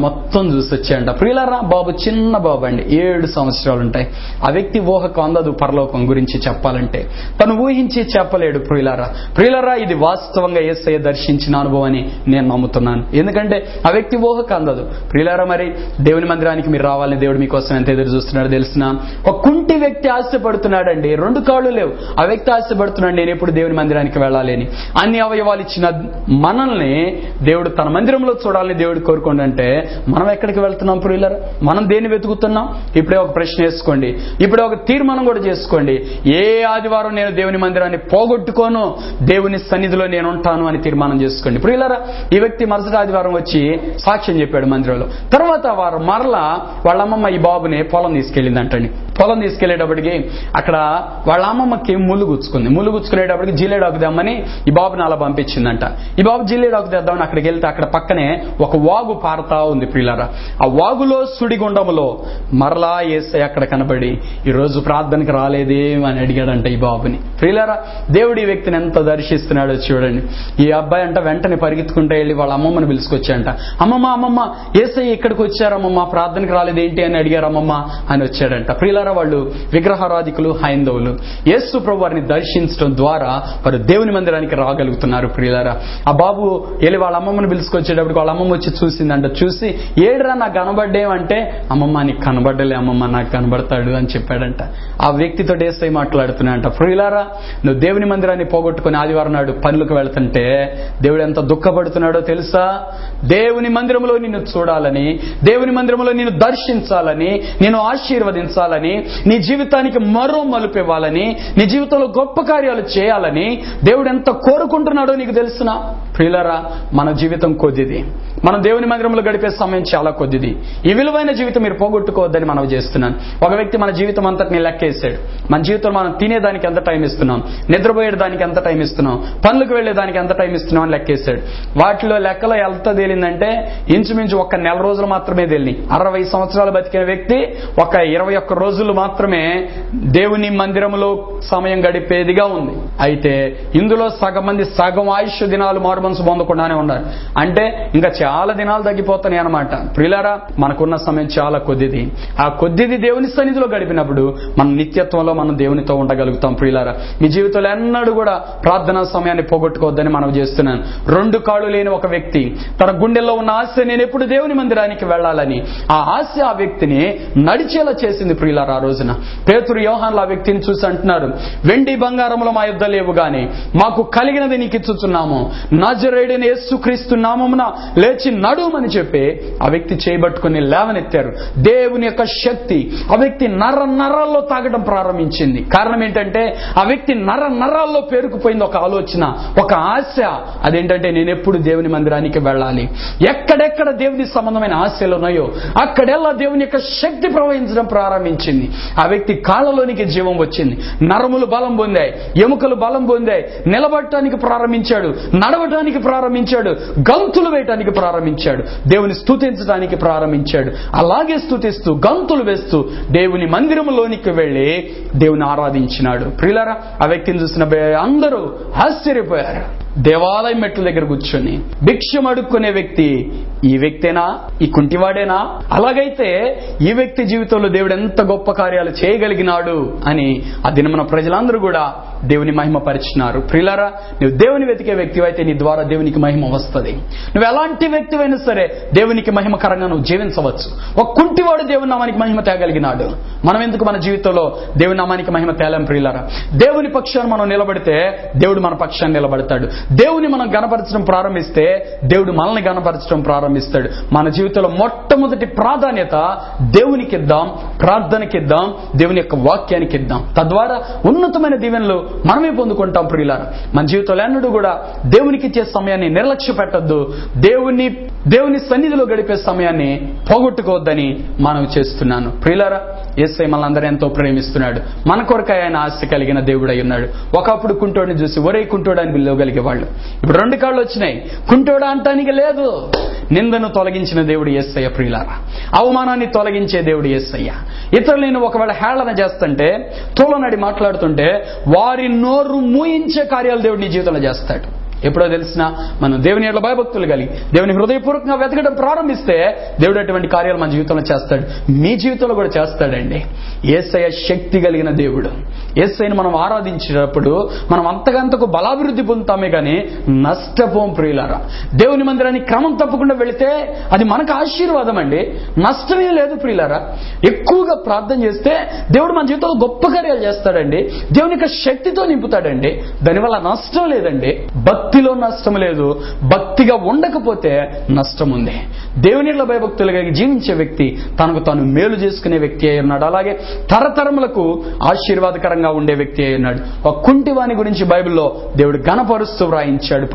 మొత్తం చూసి వచ్చాయంట. ప్రియులారా, బాబు చిన్న బాబు అండి, 7 సంవత్సరాలు ఉంటాయి. ఆ వ్యక్తి ఊహకు అందదు పరలోకం గురించి చెప్పాలంటే, తను ఊహించి చెప్పలేడు. ప్రియులారా, ఇది వాస్తవంగా యేసయ్య దర్శించిన అనుభవం అని నేను నమ్ముతున్నాను. ఎందుకంటే ఆ వ్యక్తి ఊహకు అందదు. ప్రియులారా, మరి దేవుని మందిరానికి మీరు రావాలని దేవుడు మీకోసం ఎంత ఎదురు చూస్తున్నాడో తెలిసిన. ఒక కుంటి వ్యక్తి ఆశపడుతున్నాడండి, 2 కాళ్ళు లేవు. ఆ వ్యక్తి ఆశపడుతున్నాడు, నేను ఎప్పుడు దేవుని మందిరానికి వెళ్ళాలి అని. అన్ని అవయవాలు ఇచ్చిన మనల్ని దేవుడు తన మందిరంలో చూడాలని దేవుడు కోరుకోండి. మనం ఎక్కడికి వెళ్తున్నాం ప్రియులారా? మనం దేన్ని వెతుకుతున్నాం? ఇప్పుడే ఒక ప్రశ్న వేసుకోండి, ఇప్పుడే ఒక తీర్మానం కూడా చేసుకోండి. ఏ ఆదివారం నేను దేవుని మందిరాన్ని పోగొట్టుకోను, దేవుని సన్నిధిలో నేను ఉంటాను అని తీర్మానం చేసుకోండి. ప్రియులారా, ఈ వ్యక్తి మరుసటి ఆదివారం వచ్చి సాక్ష్యం చెప్పాడు మందిరంలో. తర్వాత వారు మరలా వాళ్ళ అమ్మమ్మ ఈ బాబుని పొలం తీసుకెళ్ళిందంటండి. పొలం తీసుకెళ్లేటప్పటికి అక్కడ వాళ్ళ అమ్మమ్మకి ముళ్ళు గుచ్చుకునేటప్పటికి జిల్లేడాకు తెమ్మని ఈ బాబుని అలా పంపించిందంట. ఈ బాబు జిల్లేడాకు తెద్దామని అక్కడికి వెళ్తే అక్కడ పక్కనే ఒక వాగు పారుతా ఉంది ప్రియులారా. ఆ వాగులో సుడిగుండములో మరలా యేసయ్య అక్కడ కనబడి, ఈ రోజు ప్రార్థనకు రాలేదే అని అడిగాడంట ఈ బాబుని. ప్రియులారా, దేవుడు ఈ వ్యక్తిని ఎంత దర్శిస్తున్నాడో చూడండి. ఈ అబ్బాయి అంట వెంటనే పరిగెత్తుకుంటే వెళ్ళి వాళ్ళ అమ్మమ్మని పిలుచుకొచ్చాయంట. అమ్మమ్మ యేసయ్య ఇక్కడికి వచ్చారమ్మమ్మ, ప్రార్థనకు రాలేదేంటి అని అడిగారు అమ్మమ్మ అని వచ్చాడంట. ప్రియులారా, వాళ్ళు విగ్రహారాధికులు, హైందవులు. యేసు ప్రభు వారిని దర్శించడం ద్వారా వారు దేవుని మందిరానికి రాగలుగుతున్నారు. ప్రియులారా, ఆ బాబు వెళ్ళి వాళ్ళ అమ్మమ్మని పిలుచుకొచ్చేటప్పుడు వాళ్ళ అమ్మమ్మ వచ్చి చూసిందంట. చూసి, ఏడ్రా నాకు కనబడ్డేమంటే, అమ్మమ్మ నీకు కనబడ్డలే అమ్మమ్మ, నాకు కనబడతాడు అని చెప్పాడంట. ఆ వ్యక్తితో యేసయ్య మాట్లాడుతున్నాడంట. ప్రియులారా, నువ్వు దేవుని మందిరాన్ని పోగొట్టుకుని ఆదివారం నాడు పనులకు వెళ్తుంటే దేవుడు ఎంత దుఃఖపడుతున్నాడో తెలుసా? దేవుని మందిరంలో నిన్ను చూడాలని, దేవుని మందిరంలో నిన్ను దర్శించాలని, నిన్ను ఆశీర్వదించాలని, నీ జీవితానికి మరో మలుపు ఇవ్వాలని, నీ జీవితంలో గొప్ప కార్యాలు చేయాలని దేవుడు ఎంత కోరుకుంటున్నాడో నీకు తెలుసునా? ప్రియులారా, మన జీవితం కొద్దిది. మనం దేవుని మందిరంలో గడిపే సమయం చాలా కొద్దిది. ఈ విలువైన జీవితం మీరు పోగొట్టుకోవద్దని మనం చేస్తున్నాను. ఒక వ్యక్తి మన జీవితం అంతటిని లెక్కేసాడు. మన జీవితంలో మనం తినేదానికి ఎంత టైం ఇస్తున్నాం, నిద్రపోయేదానికి ఎంత టైం ఇస్తున్నాం, పనులకు వెళ్లేదానికి ఎంత టైం ఇస్తున్నాం అని లెక్కేసాడు. వాటిలో లెక్కలో ఎంత తేలిందంటే ఇంచుమించు 1 నెల రోజులు మాత్రమే తేలిని. 60 సంవత్సరాలు బతికిన వ్యక్తి 21 రోజులు మాత్రమే దేవుని మందిరంలో సమయం గడిపేదిగా ఉంది. అయితే ఇందులో సగం మంది సగం ఆయుష్ దినాలు మారుమనసు పొందకుండానే ఉన్నారు. అంటే ఇంకా చాలా దినాలు తగ్గిపోతున్నాయి అన్నమాట. ప్రియులారా, మనకున్న సమయం చాలా కొద్దిది. ఆ కొద్దిది దేవుని సన్నిధిలో గడిపినప్పుడు మనం నిత్యత్వంలో మనం దేవునితో ఉండగలుగుతాం. ప్రియులారా, మీ జీవితంలో ఎన్నడూ కూడా ప్రార్థనా సమయాన్ని పోగొట్టుకోవద్దని మనం చేస్తున్నాను. 2 కాళ్ళు లేని ఒక వ్యక్తి తన గుండెల్లో ఉన్న ఆశ, నేను ఎప్పుడు దేవుని మందిరానికి వెళ్ళాలని, ఆ ఆశ ఆ వ్యక్తిని నడిచేలా చేసింది. ప్రియులారా, ఆ రోజున పేతురు, యోహాన్లు ఆ వ్యక్తిని చూసి అంటున్నారు, వెండి బంగారములు మా యుద్ధ లేవు గాని మాకు కలిగినది నీకు ఇచ్చుచున్నాము, నజరేయుడైన యేసుక్రీస్తు నామమున లేచి నడుమని చెప్పి ఆ వ్యక్తి చేయబట్టుకుని లేవనెత్తారు. దేవుని యొక్క శక్తి ఆ వ్యక్తి నరాల్లో తాగడం ప్రారంభించింది. కారణం ఏంటంటే ఆ వ్యక్తి నరాల్లో పేరుకుపోయింది ఒక ఆలోచన, ఒక ఆశ. అదేంటంటే నేను ఎప్పుడు దేవుని మందిరానికి వెళ్ళాలి. ఎక్కడెక్కడ దేవుని సంబంధమైన ఆశలు ఉన్నాయో అక్కడెల్లా దేవుని యొక్క శక్తి ప్రవహించడం ప్రారంభించింది. ఆ వ్యక్తి కాళ్ళలోనికి జీవం వచ్చింది, నరములు బలం పొందాయి, ఎముకలు బలం పొందాయి, నిలబడటానికి ప్రారంభించాడు, నడవటానికి ప్రారంభించాడు, గంతులు వేయటానికి ప్రారంభించాడు, దేవుని స్తుతించడానికి ప్రారంభించాడు. అలాగే స్తుతిస్తూ గంతులు వేస్తూ దేవుని మందిరంలోనికి వెళ్లి దేవుని ఆరాధించినాడు. ప్రియులారా, ఆ వ్యక్తిని చూసిన అందరూ ఆశ్చర్యపోయారు. దేవాలయం మెట్ల దగ్గర కూర్చొని భిక్షం అడుక్కునే వ్యక్తి ఈ వ్యక్తేనా? ఈ కుంటివాడేనా? అలాగైతే ఈ వ్యక్తి జీవితంలో దేవుడు ఎంత గొప్ప కార్యాలు చేయగలిగినాడు అని ఆ దినమున ప్రజలందరూ కూడా దేవుని మహిమ పరిచినారు. ప్రియులారా, నువ్వు దేవుని వెతికే వ్యక్తి అయితే నీ ద్వారా దేవునికి మహిమ వస్తుంది. నువ్వు ఎలాంటి వ్యక్తివైనా సరే దేవునికి మహిమకరంగా నువ్వు జీవించవచ్చు. ఒక కుంటివాడు దేవుని నామానికి మహిమ తేగలిగినాడు. మనం ఎందుకు మన జీవితంలో దేవుని నామానికి మహిమ తేలేం? ప్రియులారా, దేవుని పక్షాన్ని మనం నిలబడితే దేవుడు మన పక్షాన్ని నిలబడతాడు. దేవుని మనం గణపరచడం ప్రారంభిస్తే దేవుడు మనల్ని గణపరచడం ప్రారంభిస్తాడు. మన జీవితంలో మొట్టమొదటి ప్రాధాన్యత దేవునికి ఇద్దాం, ప్రార్థనకి ఇద్దాం, దేవుని యొక్క వాక్యానికి ఇద్దాం. తద్వారా ఉన్నతమైన దీవెనలు మనమే పొందుకుంటాం. ప్రియులారా, మన జీవితంలో ఎన్నడూ కూడా దేవునికి ఇచ్చే సమయాన్ని నిర్లక్ష్య పెట్టద్దు. దేవుని సన్నిధిలో గడిపే సమయాన్ని పోగొట్టుకోవద్దని మనం చేస్తున్నాను. ప్రియులారా, యేసయ్య మనల్ని ఎంతో ప్రేమిస్తున్నాడు. మన కొరకై ఆయన ఆశ కలిగిన దేవుడై ఉన్నాడు. ఒకప్పుడు కుంటోడిని చూసి ఒరే కుంటోడు అని పిలవగలిగే వాళ్ళు ఇప్పుడు 2 కాళ్ళు వచ్చినాయి. కుంటోడా అంటానికి లేదు. నిందను తొలగించిన దేవుడు యేసయ్య. ప్రియులారా, అవమానాన్ని తొలగించే దేవుడు యేసయ్య. ఇతరులను ఒకవేళ హేళన చేస్తుంటే, తోలనడి మాట్లాడుతుంటే వారి నోరు మూయించే కార్యాలు దేవుడు నీ జీవితంలో చేస్తాడు. ఎప్పుడో తెలిసినా మనం దేవుని ఎడల భయభక్తులు కలిగి దేవుని హృదయపూర్వకంగా వెతకడం ప్రారంభిస్తే దేవుడు అటువంటి కార్యాలు మన జీవితంలో చేస్తాడు. మీ జీవితంలో కూడా చేస్తాడండి. యేసయ్య శక్తి కలిగిన దేవుడు. యేసయ్యను మనం ఆరాధించేటప్పుడు మనం అంతకంతకు బలాభివృద్ధి పొందుతామే కానీ నష్టపోం. ప్రియులారా, దేవుని మందిరానికి క్రమం తప్పకుండా వెళితే అది మనకు ఆశీర్వాదం అండి, నష్టమే లేదు. ప్రియులారా, ఎక్కువగా ప్రార్థన చేస్తే దేవుడు మన జీవితంలో గొప్ప కార్యాలు చేస్తాడండి. దేవుని యొక్క శక్తితో నింపుతాడండి. దానివల్ల నష్టం లేదండి. భక్తిలో నష్టం లేదు. భక్తిగా ఉండకపోతే నష్టం ఉంది. దేవునిలో భయభక్తులుగా జీవించే వ్యక్తి తనకు తాను మేలు చేసుకునే వ్యక్తి అయి ఉన్నాడు. అలాగే తరతరములకు ఆశీర్వాదకరంగా ఉండే వ్యక్తి అయి ఉన్నాడు. ఒక కుంటివాని గురించి బైబిల్లో దేవుడు ఘనపరుస్తూ వ్రాయించాడు.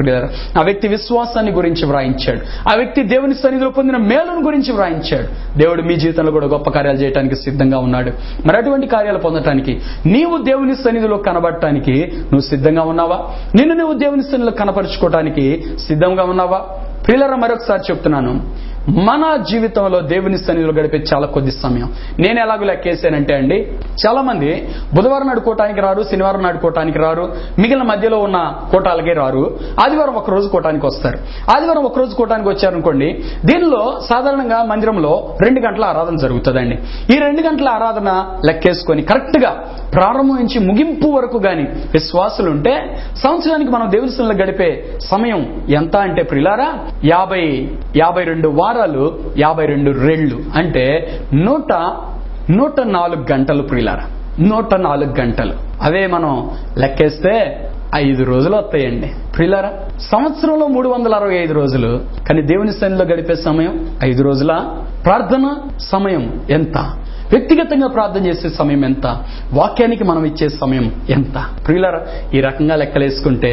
ఆ వ్యక్తి విశ్వాసాన్ని గురించి వ్రాయించాడు. ఆ వ్యక్తి దేవుని సన్నిధిలో పొందిన మేలును గురించి వ్రాయించాడు. దేవుడు మీ జీవితంలో కూడా గొప్ప కార్యాలు చేయడానికి సిద్ధంగా ఉన్నాడు. మరి అటువంటి కార్యాలు పొందటానికి నీవు దేవుని సన్నిధిలో కనబడటానికి నువ్వు సిద్ధంగా ఉన్నావా? నిన్ను నువ్వు దేవుని సన్నిధిలో కనపరుచుకోవడానికి సిద్ధంగా ఉన్నావా? ప్రియులారా, మరొకసారి చెప్తున్నాను, మన జీవితంలో దేవుని సన్నిధిలో గడిపే చాలా కొద్ది సమయం. నేను ఎలాగో లెక్కేసానంటే అండి, చాలా మంది బుధవారం నడుకోవటానికి రారు, శనివారం నడుకోవటానికి రారు, మిగిలిన మధ్యలో ఉన్న కోటాలకే రారు. ఆదివారం ఒకరోజు కోటానికి వస్తారు. ఆదివారం ఒకరోజు కోటానికి వచ్చారనుకోండి, దీనిలో సాధారణంగా మందిరంలో 2 గంటల ఆరాధన జరుగుతుందండి. ఈ 2 గంటల ఆరాధన లెక్కేసుకొని కరెక్ట్ గా ప్రారంభం నుంచి ముగింపు వరకు గాని విశ్వాసులుంటే సంవత్సరానికి మనం దేవుని సన్నిధిలో గడిపే సమయం ఎంత అంటే ప్రియులారా, 52 వారాలు 52 రెళ్ళు అంటే 104 గంటలు. ప్రియులారా, 104 గంటలు. అవే మనం లెక్కేస్తే 5 రోజులు వస్తాయండి. ప్రియులారా, సంవత్సరంలో 365 రోజులు, కానీ దేవుని సన్నిధిలో గడిపే సమయం 5 రోజుల. ప్రార్థన సమయం ఎంత? వ్యక్తిగతంగా ప్రార్థన చేసే సమయం ఎంత? వాక్యానికి మనం ఇచ్చే సమయం ఎంత? ప్రియులారా, ఈ రకంగా లెక్కలేసుకుంటే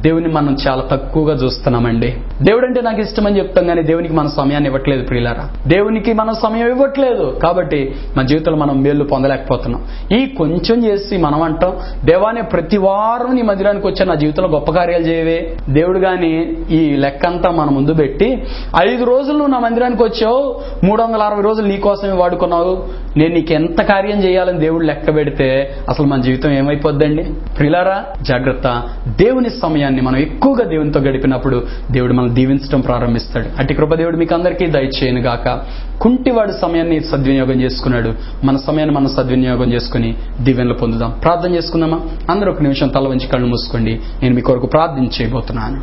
దేవుని మనం చాలా తక్కువగా చూస్తున్నామండి. దేవుడు అంటే నాకు ఇష్టమని చెప్తాం కానీ దేవునికి మనం సమయాన్ని ఇవ్వట్లేదు. ప్రియులారా, దేవునికి మనం సమయం ఇవ్వట్లేదు కాబట్టి మన జీవితంలో మనం మేలు పొందలేకపోతున్నాం. ఈ కొంచెం చేసి మనం అంటాం, దేవానే ప్రతి వారం నీ మందిరానికి వచ్చా నా జీవితంలో గొప్ప కార్యాలు చేయవే. దేవుడు గాని ఈ లెక్కంతా మన ముందు పెట్టి 5 రోజులు నువ్వు నా మందిరానికి వచ్చావు, 360 రోజులు నీ కోసమే వాడుకున్నావు, నేను నీకు ఎంత కార్యం చేయాలని దేవుడు లెక్క పెడితే అసలు మన జీవితం ఏమైపోద్దండి? ప్రియులారా, జాగ్రత్త. దేవుని సమయాన్ని మనం ఎక్కువగా దేవునితో గడిపినప్పుడు దేవుడు మనం దీవించడం ప్రారంభిస్తాడు. అట్టి కృప దేవుడు మీకు అందరికీ దయచేయను గాక. కుంటివాడు సమయాన్ని సద్వినియోగం చేసుకున్నాడు. మన సమయాన్ని మనం సద్వినియోగం చేసుకుని దీవెనలు పొందుదాం. ప్రార్థన చేసుకుందామా? అందరూ ఒక నిమిషం తల వంచి కళ్ళు మూసుకోండి. నేను మీ కొరకు ప్రార్థన చేయబోతున్నాను.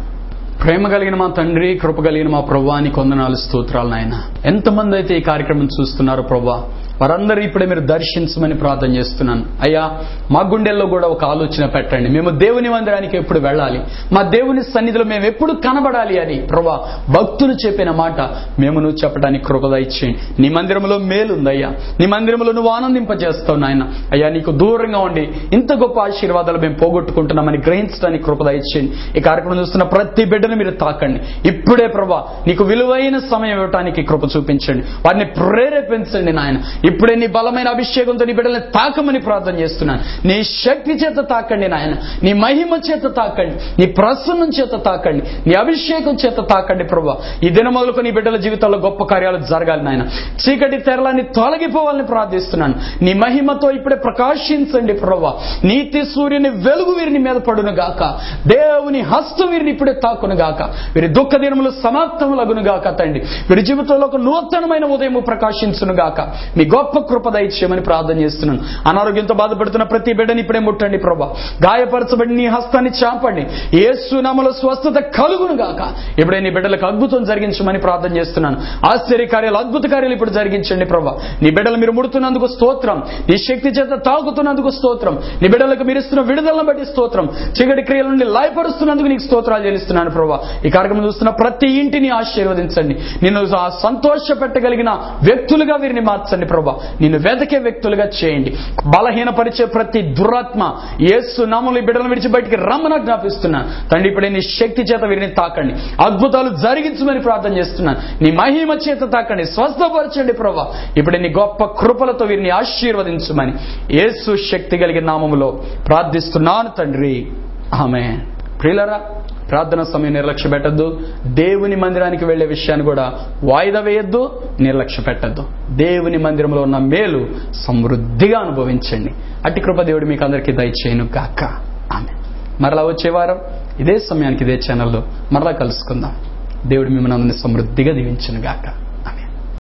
ప్రేమ కలిగిన మా తండ్రి, కృప కలిగిన మా ప్రభువా, నీకు వందనాలు, స్తోత్రాలు నాయన. ఎంతమంది అయితే ఈ కార్యక్రమం చూస్తున్నారో ప్రభువా, వారందరూ ఇప్పుడే మీరు దర్శించమని ప్రార్థన చేస్తున్నాను. అయ్యా, మా గుండెల్లో కూడా ఒక ఆలోచన పెట్టండి. మేము దేవుని మందిరానికి ఎప్పుడు వెళ్ళాలి, మా దేవుని సన్నిధిలో మేము ఎప్పుడు కనబడాలి అని ప్రభువా భక్తులు చెప్పిన మాట మేము నువ్వు చెప్పడానికి కృప దయచేయండి. నీ మందిరంలో మేలుందయ్యా, నీ మందిరంలో నువ్వు ఆనందింపజేస్తావు నాయన. అయ్యా, నీకు దూరంగా ఉండి ఇంత గొప్ప ఆశీర్వాదాలు మేము పోగొట్టుకుంటున్నామని గ్రహించడానికి కృప దయచేయండి. ఈ కార్యక్రమం చూస్తున్న ప్రతి బిడ్డను మీరు తాకండి. ఇప్పుడే ప్రభువా నీకు విలువైన సమయం ఇవ్వడానికి కృప చూపించండి. వారిని ప్రేరేపించండి నాయన. ఇప్పుడే నీ బలమైన అభిషేకంతో నీ బిడ్డల్ని తాకమని ప్రార్థన చేస్తున్నాను. నీ శక్తి చేత తాకండి నాయన, నీ మహిమ చేత తాకండి, నీ ప్రసన్నం చేత తాకండి, నీ అభిషేకం చేత తాకండి ప్రభువా. ఈ దినం మొదలుకొని నీ బిడ్డల జీవితాల్లో గొప్ప కార్యాలు జరగాలి నాయన. చీకటి తెరలన్నీ తొలగిపోవాలని ప్రార్థిస్తున్నాను. నీ మహిమతో ఇప్పుడే ప్రకాశించండి ప్రభువా. నీతి సూర్యుని వెలుగు వీరిని మీద పడును గాక. దేవుని హస్తం వీరిని ఇప్పుడే తాకును గాక. వీరి దుఃఖ దినములు సమాప్తములగును గాక తండ్రి. వీరి జీవితంలో ఒక నూతనమైన ఉదయము ప్రకాశించును గాక. మీ గొప్ప కృప దయచేయమని ప్రార్థన చేస్తున్నాను. అనారోగ్యంతో బాధపడుతున్న ప్రతి బిడ్డని ఇప్పుడే ముట్టండి ప్రభా. గాయపరచబడి నీ హస్తాన్ని చాపండి. యేసు నామములో స్వస్థత కలుగును గాక. ఇప్పుడే నీ బిడ్డలకు అద్భుతం జరిగించమని ప్రార్థన చేస్తున్నాను. ఆశ్చర్య కార్యాలు, అద్భుత కార్యాలు ఇప్పుడు జరిగించండి ప్రభా. నీ బిడ్డలు మీరు ముడుతున్నందుకు స్తోత్రం. నీ శక్తి చేత తాగుతున్నందుకు స్తోత్రం. నీ బిడ్డలకు మీరు ఇస్తున్న విడుదలను బట్టి స్తోత్రం. చీకటి క్రియల నుండి లయపరుస్తున్నందుకు నీకు స్తోత్రాలు చెల్లిస్తున్నాను ప్రభా. ఈ కార్యక్రమం చూస్తున్న ప్రతి ఇంటిని ఆశీర్వదించండి. నిన్ను సంతోష పెట్టగలిగిన వ్యక్తులుగా వీరిని మార్చండి ప్రభా. ప్రభా నిన్ను వెతకే వ్యక్తులుగా చేయండి. బలహీనపరిచే ప్రతి దురాత్మ యేసు నామములో ఈ బిడ్డలను విడిచి బయటికి రమ్మని జ్ఞాపిస్తున్నాను తండ్రి. ఇప్పుడే నీ శక్తి చేత వీరిని తాకండి, అద్భుతాలు జరిగించమని ప్రార్థన చేస్తున్నాను. నీ మహిమ చేత తాకండి, స్వస్థపరచండి ప్రభా. ఇప్పుడే నీ గొప్ప కృపలతో వీరిని ఆశీర్వదించమని యేసు శక్తి కలిగిన నామములో ప్రార్థిస్తున్నాను తండ్రి, ఆమేన్. ప్రియులారా, ప్రార్థన సమయం నిర్లక్ష్య పెట్టద్దు. దేవుని మందిరానికి వెళ్లే విషయాన్ని కూడా వాయిదా వేయద్దు, నిర్లక్ష్య పెట్టద్దు. దేవుని మందిరంలో ఉన్న మేలు సమృద్ధిగా అనుభవించండి. అట్టి కృప దేవుడు మీకు అందరికీ దయచేయును గాక, ఆమేన్. మరలా వచ్చే వారం ఇదే సమయానికి ఇదే ఛానల్లో మరలా కలుసుకుందాం. దేవుడు మిమ్మల్ని అందరినీ సమృద్ధిగా దీవించును గాక.